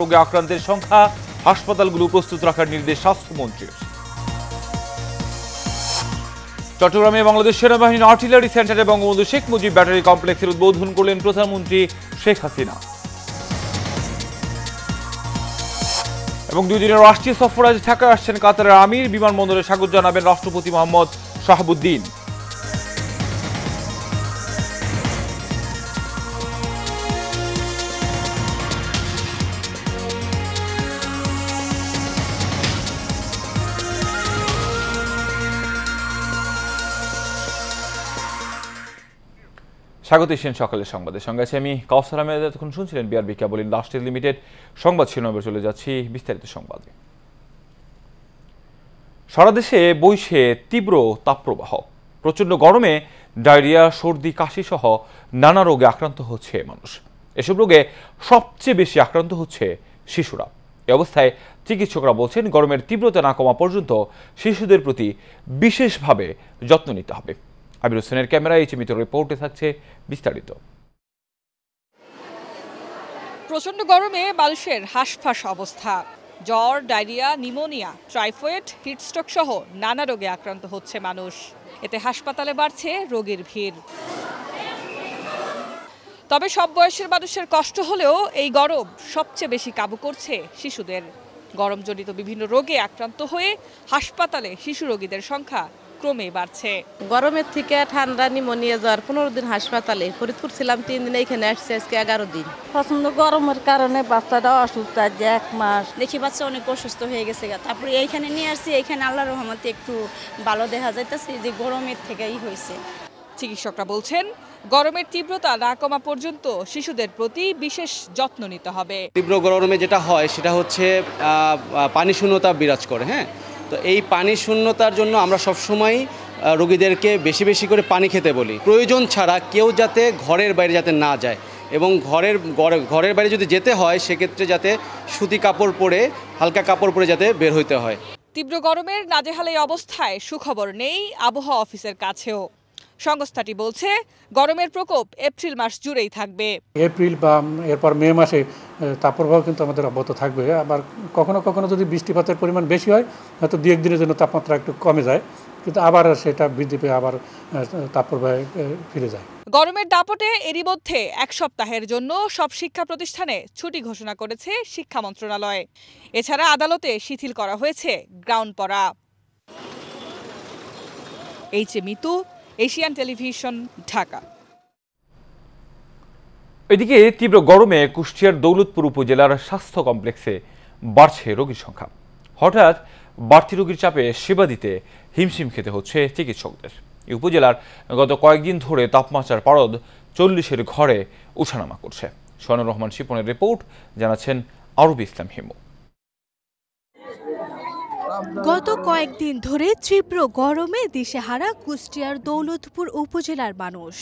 রোগে আক্রান্তের সংখ্যা হাসপাতালগুলো প্রস্তুত রাখার নির্দেশ স্বাস্থ্যমন্ত্রীর। চট্টগ্রামে বাংলাদেশ সেনাবাহিনীর আর্টিলারি সেন্টারে বঙ্গবন্ধু শেখ মুজিব ব্যাটারি কমপ্লেক্সের উদ্বোধন করলেন প্রধানমন্ত্রী শেখ হাসিনা। এবং 2 দিনের রাষ্ট্রীয় সফর আজ ঢাকায় আসছেন কাতারের আমির। বিমানবন্দরে স্বাগত জানাবেন রাষ্ট্রপতি মোহাম্মদ শাহাবুদ্দিন। স্বাগত এশিয়ান সকালের সংবাদের সঙ্গে আছে আমি কাউসার আহমেদ। এতক্ষণ শুনছিলেন বিআরবি কেবল ইন্ডাস্ট্রিজ লিমিটেড সংবাদ শিরোনামে চলে যাচ্ছি বিস্তারিত সংবাদে। সারা দেশে বইছে তীব্র তাপপ্রবাহ। প্রচণ্ড গরমে ডায়রিয়া, সর্দি, কাশি সহ নানা রোগে আক্রান্ত হচ্ছে মানুষ। এসব রোগে সবচেয়ে বেশি আক্রান্ত হচ্ছে শিশুরা। এ অবস্থায় চিকিৎসকরা বলছেন গরমের তীব্রতা না কমা পর্যন্ত শিশুদের প্রতি বিশেষভাবে যত্ন নিতে হবে। আবির হোসেনের ক্যামেরায় চিমিত রিপোর্টে থাকছে বিস্তারিত। প্রচণ্ড গরমে মানুষের হাঁসফাঁস অবস্থা। জ্বর, ডায়রিয়া, নিউমোনিয়া, টাইফয়েড, হিটস্ট্রোক সহ নানা রোগে আক্রান্ত হচ্ছে মানুষ। এতে হাসপাতালে বাড়ছে রোগীর ভিড়। তবে সব বয়সের মানুষের কষ্ট হলেও এই গরম সবচেয়ে বেশি কাবু করছে শিশুদের। গরমজনিত বিভিন্ন রোগে আক্রান্ত হয়ে হাসপাতালে শিশু রোগীদের সংখ্যা ক্রমে বাড়ছে। গরমের থেকে ঠান্ডা, নিউমোনিয়া, জ্বর 15 দিন হাসপাতালে, ফরিদপুর ছিলাম 3 দিন, এখানে আসছে আজকে 11 দিন। প্রচন্ড গরমের কারণে বাচ্চাটা অসুস্থ, আজ 1 মাস দেখি বাচ্চা অনেক অসুস্থ হয়ে গেছে। তারপরে এইখানে নিয়ে আসছি, এইখানে আল্লাহর রহমতে একটু ভালো দেখা যাইতেছে যে গরমের থেকেই হয়েছে। চিকিৎসকরা বলছেন গরমের তীব্রতা না কমা পর্যন্ত শিশুদের প্রতি বিশেষ যত্ন নিতে হবে। তীব্র গরমে যেটা হয় সেটা হচ্ছে পানি শূন্যতা বিরাজ করে। তো এই পানি শূন্যতার জন্য আমরা সবসময় রোগীদেরকে বেশি বেশি করে পানি খেতে বলি। প্রয়োজন ছাড়া কেউ যাতে ঘরের বাইরে যাতে না যায়, এবং ঘরের বাইরে যদি যেতে হয় সেক্ষেত্রে যাতে সুতি কাপড় পরে, হালকা কাপড় পরে যাতে বের হইতে হয়। তীব্র গরমের নাজেহাল এই অবস্থায় সুখবর নেই আবহাওয়া অফিসের কাছেও। সংস্থাটি বলছে গরমের প্রকোপ এপ্রিল মাস জুড়েই থাকবে। এপ্রিল বা এরপর মে মাসে তাপপ্রবাহ কিন্তু আমাদের অব্যাহত থাকবে। আবার কখনো কখনো যদি বৃষ্টিপাতের পরিমাণ বেশি হয়, হয়তো 2-1 দিনের জন্য তাপমাত্রা একটু কমে যায়, কিন্তু আবার সেটা বৃদ্ধি পেয়ে আবার তাপপ্রবাহে ফিরে যায়। গরমের দাপটে এরই মধ্যে 1 সপ্তাহের জন্য সব শিক্ষা প্রতিষ্ঠানে ছুটি ঘোষণা করেছে শিক্ষা মন্ত্রণালয়। এছাড়া আদালতে শিথিল করা হয়েছে গ্রাউন্ড পড়া। Mitu, Asian television, Dhaka. এদিকে তীব্র গরমে কুষ্টিয়ার দৌলতপুর উপজেলার স্বাস্থ্য কমপ্লেক্সে বাড়ছে রোগীর সংখ্যা। হঠাৎ বাড়তি রোগীর চাপে সেবা দিতে হিমশিম খেতে হচ্ছে চিকিৎসকদের। এই উপজেলার গত কয়েকদিন ধরে তাপমাত্রার পারদ 40-এর ঘরে ওঠানামা করছে। সোহানুর রহমান শিপনের রিপোর্ট, জানাচ্ছেন আরবি ইসলাম হিমু। গত কয়েকদিন ধরে তীব্র গরমে দিশেহারা কুষ্টিয়ার দৌলতপুর উপজেলার মানুষ।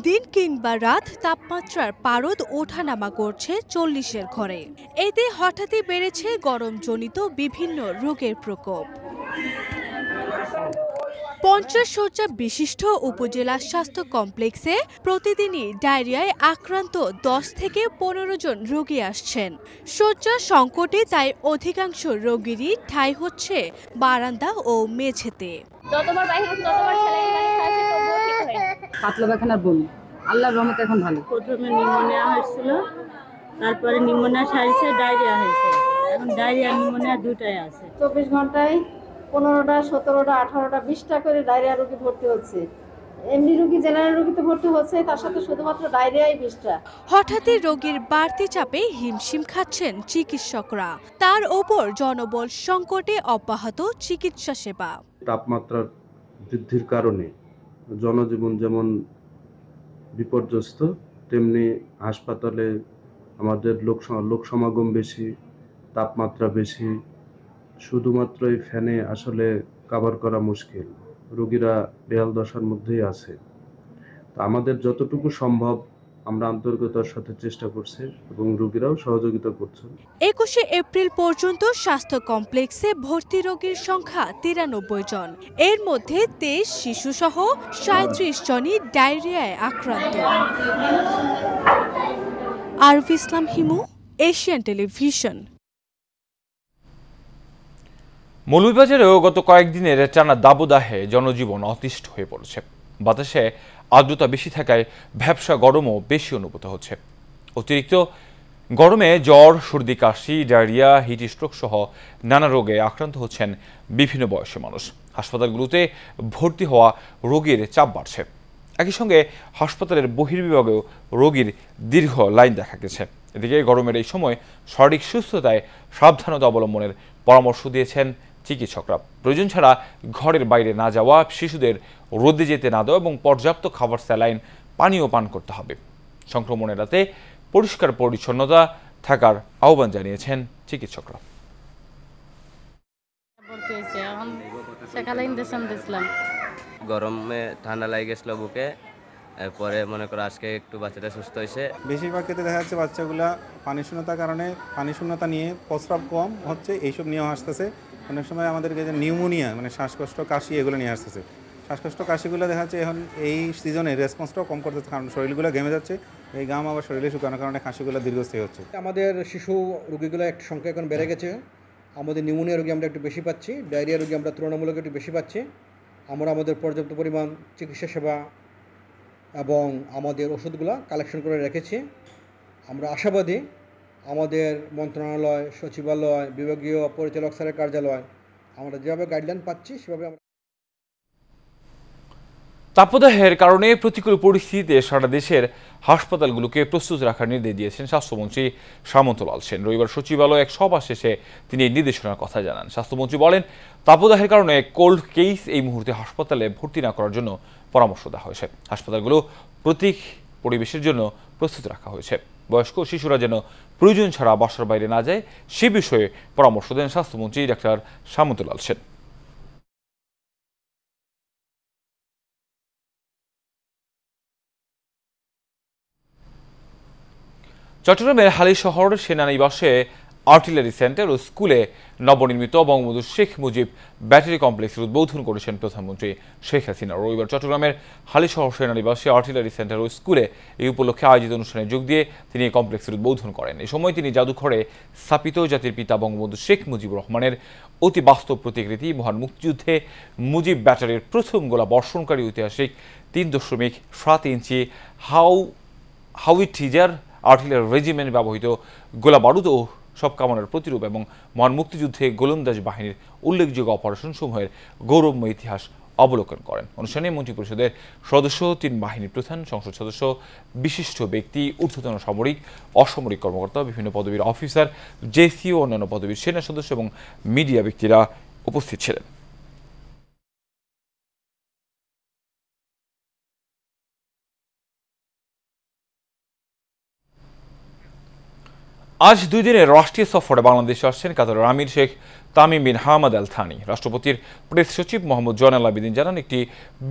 দিন কিংবা রাত তাপমাত্রার পারদ ওঠানামা করছে 40-এর ঘরে। এতে হঠাৎই বেড়েছে গরমজনিত বিভিন্ন রোগের প্রকোপ। 50 শয্যা বিশিষ্ট উপজেলা স্বাস্থ্য কমপ্লেক্সে প্রতিদিনই ডায়রিয়ায় আক্রান্ত 10 থেকে 15 জন রোগী আসছেন। শয্যা সংকটে তাই অধিকাংশ রোগীরই ঠাঁই হচ্ছে বারান্দা ও মেঝেতে। পাতলা পায়খানার বমি, আল্লাহর রহমতে এখন ভালো। প্রথমে নিউমোনিয়া হয়েছিল, তারপরে নিউমোনিয়া সারিছে, ডায়রিয়া হয়েছে। এখন ডায়রিয়া নিউমোনিয়া দুটাই আছে। 24 ঘন্টায় 15টা, 17টা, 18টা, 20টা করে ডায়রিয়া রোগী ভর্তি হচ্ছে। এমনি রোগী, জেনারেল রোগী তো ভর্তি হচ্ছে, তার সাথে শুধুমাত্র ডায়রিয়াই 20টা। হঠাৎই রোগীর বাড়তি চাপে হিমশিম খাচ্ছেন চিকিৎসকরা। তার ওপর জনবল সংকটে অব্যাহত চিকিৎসা সেবা। তাপমাত্রার বৃদ্ধির কারণে জনজীবন যেমন বিপর্যস্ত, তেমনি হাসপাতালে আমাদের লোক সমাগম বেশি, তাপমাত্রা বেশি। শুধুমাত্র এই ফ্যানে আসলে কভার করা মুশকিল, রোগীরা বেহাল দশার মধ্যেই আছে। তো আমাদের যতটুকু সম্ভব আমরা আন্তরিকতার সাথে চেষ্টা করছি এবং রোগীরাও সহযোগিতা করছেন। 21 এপ্রিল পর্যন্ত স্বাস্থ্য কমপ্লেক্সে ভর্তি রোগীর সংখ্যা 93 জন। এর মধ্যে 23 শিশু সহ 37 জনই ডায়রিয়ায় আক্রান্ত। আরবি ইসলাম হিমু, এশিয়ান টেলিভিশন। মৌলভীবাজারেও গত কয়েকদিনের টানা দাবদাহে জনজীবন অতিষ্ঠ হয়ে পড়েছে। বাতাসে আর্দ্রতা বেশি থাকায় ভ্যাপসা গরমও বেশি অনুভূত হচ্ছে। অতিরিক্ত গরমে জ্বর, সর্দি, কাশি, ডায়রিয়া, হিট স্ট্রোক সহ নানা রোগে আক্রান্ত হচ্ছেন বিভিন্ন বয়সী মানুষ। হাসপাতালগুলোতে ভর্তি হওয়া রোগীর চাপ বাড়ছে। একই সঙ্গে হাসপাতালের বহির্বিভাগেও রোগীর দীর্ঘ লাইন দেখা গেছে। এদিকে গরমের এই সময় শারীরিক সুস্থতায় সাবধানতা অবলম্বনের পরামর্শ দিয়েছেন চিকিৎসকরা। প্রয়োজন ছাড়া ঘরের বাইরে না যাওয়া, শিশুদের রোদে যেতে না দেওয়া এবং পর্যাপ্ত খাবার, স্যালাইন, পানীয় পান করতে হবে। সংক্রমণ এড়াতে পরিষ্কার পরিচ্ছন্নতা থাকার আহ্বান জানিয়েছেন চিকিৎসকরা। গরমে ঠান্ডা লাগে গেছিল বুকে, এরপরে মনে করো আজকে একটু বাচ্চাটা সুস্থ হয়েছে। বেশিরভাগ ক্ষেত্রে দেখা যাচ্ছে বাচ্চাগুলা পানি শূন্যতার কারণে পানি শূন্যতা নিয়ে প্রস্রাব কম হচ্ছে, এইসব নিয়েও আসতেছে। অনেক সময় আমাদেরকে যে নিউমোনিয়া মানে শ্বাসকষ্ট, কাশি এগুলো নিয়ে আসতেছে। শ্বাসকষ্ট, কাশিগুলো দেখা যাচ্ছে এখন এই সিজনে রেসপন্সটাও কম করতেছে, কারণ শরীরগুলো ঘেমে যাচ্ছে। এই ঘাম আবার শরীরে শুকানোর কারণে কাশিগুলো দীর্ঘস্থায়ী হচ্ছে। আমাদের শিশু রোগীগুলো একটু সংখ্যা এখন বেড়ে গেছে। আমাদের নিউমোনিয়া রোগী আমরা একটু বেশি পাচ্ছি, ডায়রিয়া রোগী আমরা তুলনামূলক একটু বেশি পাচ্ছি। আমরা আমাদের পর্যাপ্ত পরিমাণ চিকিৎসা সেবা এবং আমাদের ওষুধগুলো কালেকশন করে রেখেছি। আমরা আশাবাদী আমাদের মন্ত্রণালয়, সচিবালয়, বিভাগীয় পরিচালক স্যারের কার্যালয় আমরা যেভাবে গাইডলাইন পাচ্ছি সেভাবে আমরা। তাপদাহের কারণে প্রতিকূল পরিস্থিতিতে সারা দেশের হাসপাতালগুলোকে প্রস্তুত রাখার নির্দেশ দিয়েছেন স্বাস্থ্যমন্ত্রী সামন্ত লাল সেন। রবিবার সচিবালয়ে এক সভা শেষে তিনি এই নির্দেশনার কথা জানান। স্বাস্থ্যমন্ত্রী বলেন, তাপদাহের কারণে কোল্ড কেস এই মুহূর্তে হাসপাতালে ভর্তি না করার জন্য পরামর্শ দেওয়া হয়েছে। হাসপাতালগুলো প্রতীক পরিবেশের জন্য প্রস্তুত রাখা হয়েছে। বয়স্ক শিশুরা যেন প্রয়োজন ছাড়া বাসার বাইরে না যায় সে বিষয়ে পরামর্শ দেন স্বাস্থ্যমন্ত্রী ডাক্তার সামন্ত লাল সেন। চট্টগ্রামের হালিশহর সেনানিবাসে আর্টিলারি সেন্টার ও স্কুলে নবনির্মিত বঙ্গবন্ধু শেখ মুজিব ব্যাটারি কমপ্লেক্সের উদ্বোধন করেছেন প্রধানমন্ত্রী শেখ হাসিনা। রবিবার চট্টগ্রামের হালিশহর সেনানিবাসে আর্টিলারি সেন্টার ও স্কুলে এই উপলক্ষে আয়োজিত অনুষ্ঠানে যোগ দিয়ে তিনি এই কমপ্লেক্সের উদ্বোধন করেন। এই সময় তিনি জাদুঘরে স্থাপিত জাতির পিতা বঙ্গবন্ধু শেখ মুজিবুর রহমানের অতি বাস্তব প্রতিকৃতি, মহান মুক্তিযুদ্ধে মুজিব ব্যাটারির প্রথম গোলা বর্ষণকারী ঐতিহাসিক 3.7 ইঞ্চি হাউইটজার আর্টিলারি রেজিমেন্ট ব্যবহৃত গোলা বারুদ ও সব কামানের প্রতিরূপ এবং মহান মুক্তিযুদ্ধে গোলন্দাজ বাহিনীর উল্লেখযোগ্য অপারেশন সমূহের গৌরবময় ইতিহাস অবলোকন করেন। অনুষ্ঠানে মন্ত্রিপরিষদের সদস্য, 3 বাহিনীর প্রধান, সংসদ সদস্য, বিশিষ্ট ব্যক্তি, ঊর্ধ্বতন সামরিক, অসামরিক কর্মকর্তা, বিভিন্ন পদবীর অফিসার, জেসি ও অন্যান্য পদবীর সেনা সদস্য এবং মিডিয়া ব্যক্তিরা উপস্থিত ছিলেন। আজ 2 দিনের রাষ্ট্রীয় সফরে বাংলাদেশে আসছেন কাতারের আমির Sheikh Tamim bin Hamad Al Thani. রাষ্ট্রপতির প্রেস সচিব মোহাম্মদ জয়নাল আবেদিন জানান, একটি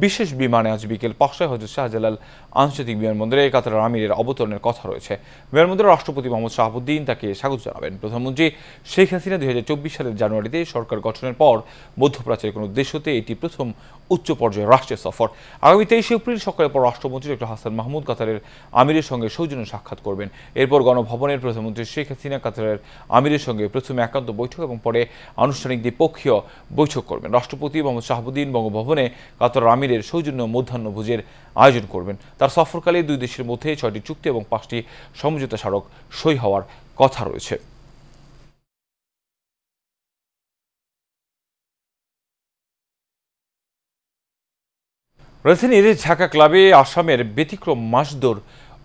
বিশেষ বিমানে আজ বিকেল 5টায় হযরত শাহজালাল আন্তর্জাতিক বিমানবন্দরে কাতারের আমিরের অবতরণের কথা রয়েছে। বিমানবন্দরে রাষ্ট্রপতি মোহাম্মদ শাহাবুদ্দিন তাকে স্বাগত জানাবেন। প্রধানমন্ত্রী শেখ হাসিনা 2024 সালের জানুয়ারিতে সরকার গঠনের পর মধ্যপ্রাচ্যের কোনো দেশ হতে এটি প্রথম উচ্চ পর্যায়ের রাষ্ট্রীয় সফর। আগামী 23 এপ্রিল সকালে পর রাষ্ট্রমন্ত্রী ডক্টর হাসান মাহমুদ কাতারের আমিরের সঙ্গে সৌজন্য সাক্ষাৎ করবেন। এরপর গণভবনের প্রধানমন্ত্রী শেখ হাসিনা কাতারের আমিরের সঙ্গে প্রথমে একান্ত বৈঠক এবং পরে আনুষ্ঠানিক দ্বিপক্ষীয় বৈঠক করবেন। রাষ্ট্রপতি মোহাম্মদ শাহাবুদ্দিন বঙ্গভবনে কাতারের আমিরের সৌজন্য মধ্যাহ্নভোজের আয়োজন করবেন। তার সফরকালে 2 দেশের মধ্যে 6টি চুক্তি এবং 5টি সমঝোতা স্মারক সই হওয়ার কথা রয়েছে। রাজধানীর ঢাকা ক্লাবে আসামের ব্যতিক্রম মাসদোর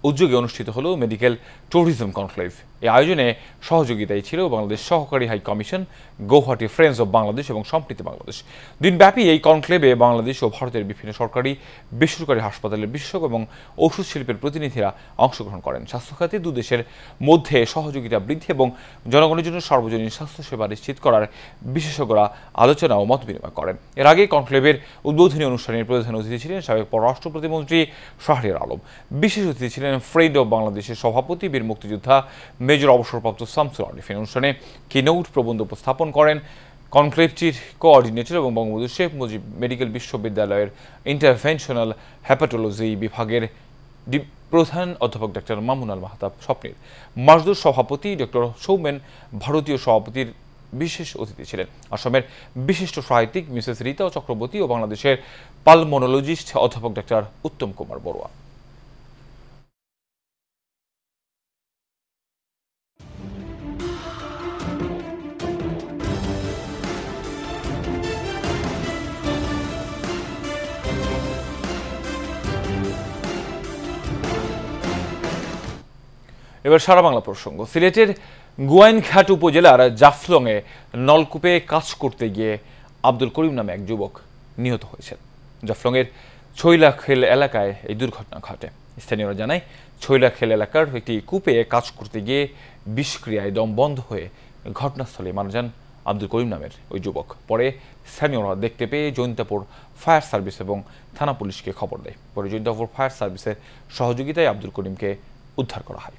উদ্যোগে অনুষ্ঠিত হলো মেডিকেল ট্যুরিজম কনক্লেভ। এই আয়োজনে সহযোগিতায় ছিল বাংলাদেশ সহকারী high commission, Guwahati friends of Bangladesh এবং সম্প্রীতি বাংলাদেশ। দিনব্যাপী এই কনক্লেভে বাংলাদেশ ও ভারতের বিভিন্ন সরকারি, বেসরকারি হাসপাতালের বিশেষজ্ঞ এবং ওষুধ শিল্পের প্রতিনিধিরা অংশগ্রহণ করেন। স্বাস্থ্য খাতে 2 দেশের মধ্যে সহযোগিতা বৃদ্ধি এবং জনগণের জন্য সার্বজনীন স্বাস্থ্যসেবা নিশ্চিত করার বিশেষজ্ঞরা আলোচনা ও মত বিনিময় করেন। এর আগে কনক্লেভের উদ্বোধনী অনুষ্ঠানের প্রধান অতিথি ছিলেন সাবেক পররাষ্ট্র প্রতিমন্ত্রী শাহরিয়ার আলম। বিশেষ অতিথি ছিলেন ফ্রেন্ড অব বাংলাদেশের সভাপতি, বীর মুক্তিযোদ্ধা মেজর অবসরপ্রাপ্ত শামসুল আরিফিন। অনুষ্ঠানে কিনোট প্রবন্ধ উপস্থাপন করেন কনক্লেভটির কোঅর্ডিনেটর এবং বঙ্গবন্ধু শেখ মুজিব মেডিকেল বিশ্ববিদ্যালয়ের ইন্টারভেনশনাল হেপাটোলজি বিভাগের প্রধান অধ্যাপক ডক্টর মামুনুল মাহতাব স্বপ্নের, মাজদুর সভাপতি ডক্টর সৌমেন ভারতীয় সভাপতির বিশেষ অতিথি ছিলেন। আসামের বিশিষ্ট সাহিত্যিক মিসেস রীতা চক্রবর্তী ও বাংলাদেশের পালমোনোলজিস্ট অধ্যাপক ডক্টর উত্তম কুমার বড়ুয়া। এবার সারা বাংলা প্রসঙ্গ। সিলেটের গোয়াইনঘাট উপজেলার জাফলংয়ে নলকূপে কাজ করতে গিয়ে আব্দুল করিম নামে এক যুবক নিহত হয়েছেন। জাফলংয়ের ছৈলাখেল এলাকায় এই দুর্ঘটনা ঘটে। স্থানীয়রা জানায়, ছৈলাখেল এলাকার একটি কূপে কাজ করতে গিয়ে বিষক্রিয়ায় দম বন্ধ হয়ে ঘটনাস্থলে মারা যান আব্দুল করিম নামের ওই যুবক। পরে স্থানীয়রা দেখতে পেয়ে জৈন্তাপুর ফায়ার সার্ভিস এবং থানা পুলিশকে খবর দেয়। পরে জৈন্তাপুর ফায়ার সার্ভিসের সহযোগিতায় আব্দুল করিমকে উদ্ধার করা হয়।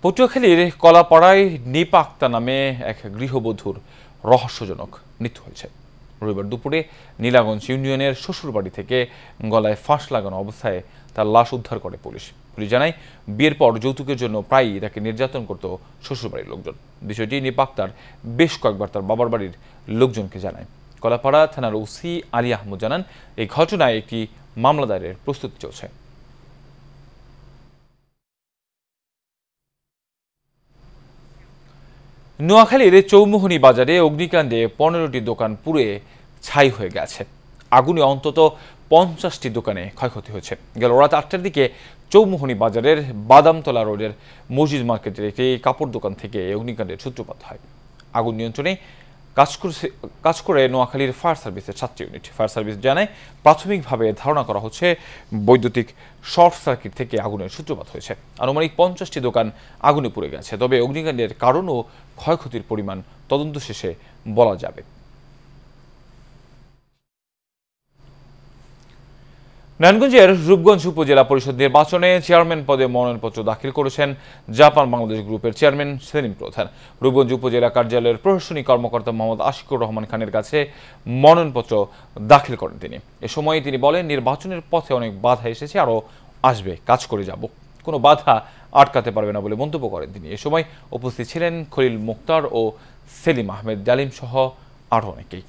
পটুয়াখালীর কলাপাড়ায় নিপা আক্তার নামে এক গৃহবধূর রহস্যজনক মৃত্যু হয়েছে। রবিবার দুপুরে নীলাগঞ্জ ইউনিয়নের শ্বশুরবাড়ি থেকে গলায় ফাঁস লাগানো অবস্থায় তার লাশ উদ্ধার করে পুলিশ। পুলিশ জানায়, বিয়ের পর যৌতুকের জন্য প্রায়ই তাকে নির্যাতন করত শ্বশুরবাড়ির লোকজন। বিষয়টি নিপা আক্তার বেশ কয়েকবার তার বাবার বাড়ির লোকজনকে জানায়। কলাপাড়া থানার ওসি আলী আহমদ জানান, এই ঘটনায় একটি মামলা দায়েরের প্রস্তুতি চলছে। নোয়াখালীর চৌমুহনী বাজারে অগ্নিকাণ্ডে 15টি দোকান পুড়ে ছাই হয়ে গেছে। আগুনে অন্তত 50টি দোকানে ক্ষয়ক্ষতি হয়েছে। গেল রাত 8টার দিকে চৌমুহনী বাজারের বাদামতলা রোডের মসজিদ মার্কেটের একটি কাপড় দোকান থেকে অগ্নিকাণ্ডের সূত্রপাত হয়। আগুন নিয়ন্ত্রণে কাজ করে নোয়াখালীর ফায়ার সার্ভিসের 7টি ইউনিট। ফায়ার সার্ভিস জানায়, প্রাথমিকভাবে ধারণা করা হচ্ছে বৈদ্যুতিক শর্ট সার্কিট থেকে আগুনের সূত্রপাত হয়েছে। আনুমানিক 50টি দোকান আগুনে পুড়ে গেছে। তবে অগ্নিকাণ্ডের কারণ ও ক্ষয়ক্ষতির পরিমাণ তদন্ত শেষে বলা যাবে। নারায়ণগঞ্জের রূপগঞ্জ উপজেলা পরিষদ নির্বাচনে চেয়ারম্যান পদে মনোনয়নপত্র দাখিল করেছেন জাপান বাংলাদেশ গ্রুপের চেয়ারম্যান সেলিম প্রধান। রূপগঞ্জ উপজেলা কার্যালয়ের প্রশাসনিক কর্মকর্তা মোহাম্মদ আশিকুর রহমান খানের কাছে মনোনয়নপত্র দাখিল করেন তিনি। এ সময় তিনি বলেন, নির্বাচনের পথে অনেক বাধা এসেছে, আরও আসবে, কাজ করে যাব, কোনো বাধা আটকাতে পারবে না বলে মন্তব্য করেন তিনি। এ সময় উপস্থিত ছিলেন খলিল মুক্তার ও সেলিম আহমেদ ডালিম সহ আরও অনেকেই।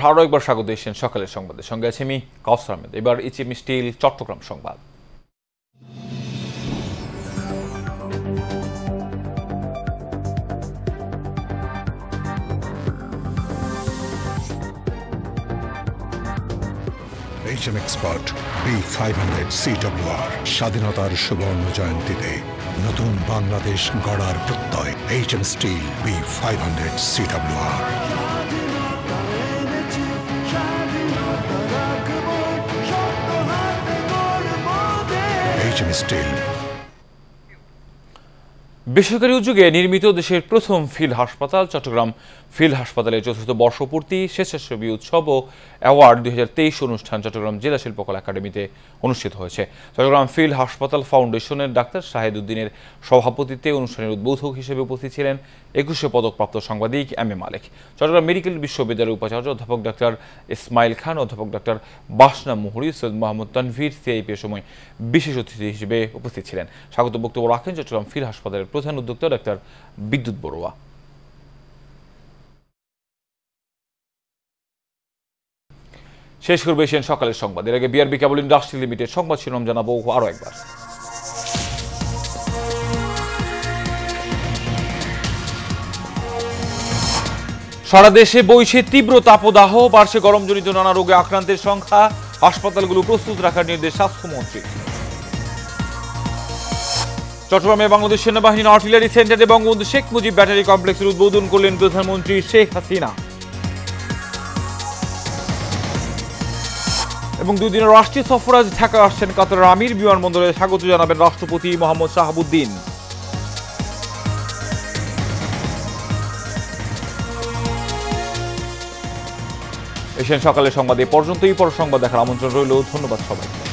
আরও একবার স্বাগত দিচ্ছেন সকালের সংবাদের সঙ্গে আছে আমি কাউসার আহমেদ। এবার এইচএম স্টিল চট্টগ্রাম সংবাদ। HM Expert B500 CWR স্বাধীনতার সুবর্ণ জয়ন্তীতে নতুন বাংলাদেশ গড়ার প্রত্যয়। HM Steel B500 CWR। HM Steel। বেসরকারি উদ্যোগে নির্মিত দেশের প্রথম ফিল্ড হাসপাতাল চট্টগ্রাম ফিল্ড হাসপাতালের চতুর্থ বর্ষপূর্তি স্বেচ্ছাসেবী উৎসব ও অ্যাওয়ার্ড 2023 অনুষ্ঠান চট্টগ্রাম জেলা শিল্পকলা একাডেমিতে অনুষ্ঠিত হয়েছে। চট্টগ্রাম ফিল্ড হাসপাতাল ফাউন্ডেশনের ডাক্তার শাহেদ উদ্দিনের সভাপতিত্বে অনুষ্ঠানের উদ্বোধক হিসেবে উপস্থিত ছিলেন 21শে পদকপ্রাপ্ত সাংবাদিক M A Malik. Chittagong medical বিশ্ববিদ্যালয়ের উপাচার্য অধ্যাপক ডাক্তার ইসমাইল খান, অধ্যাপক ডাক্তার বাসনা মুহুরী, সৈয়দ মোহাম্মদ তানভীর সিআইপি এর সময় বিশেষ অতিথি হিসেবে উপস্থিত ছিলেন। স্বাগত বক্তব্য রাখেন চট্টগ্রাম ফিল্ড হাসপাতালের প্রধান উদ্যোক্তা ডাক্তার বিদ্যুৎ বড়ুয়া। শেষ করবে এশিয়ান সকালের সংবাদ। এর আগে বিআরবি কেবল ইন্ডাস্ট্রি লিমিটেড সংবাদ শিরোনাম জানাবো আরো একবার। সারা দেশে বইছে তীব্র তাপদাহ, বাড়ছে গরমজনিত নানা রোগে আক্রান্তের সংখ্যা, হাসপাতালগুলো প্রস্তুত রাখার নির্দেশ স্বাস্থ্যমন্ত্রী। চট্টগ্রামে বাংলাদেশ সেনাবাহিনীর আর্টিলারি সেন্টারে বঙ্গবন্ধু শেখ মুজিব ব্যাটারি কমপ্লেক্সের উদ্বোধন করলেন প্রধানমন্ত্রী শেখ হাসিনা। এবং 2 দিনের রাষ্ট্রীয় সফর আজ ঢাকা আসছেন কাতারের আমির। বিমানবন্দরে স্বাগত জানাবেন রাষ্ট্রপতি মোহাম্মদ শাহাবুদ্দিন। এশিয়ান সকালের সংবাদ এ পর্যন্তই। পর সংবাদ দেখার আমন্ত্রণ রইল। ধন্যবাদ সবাইকে।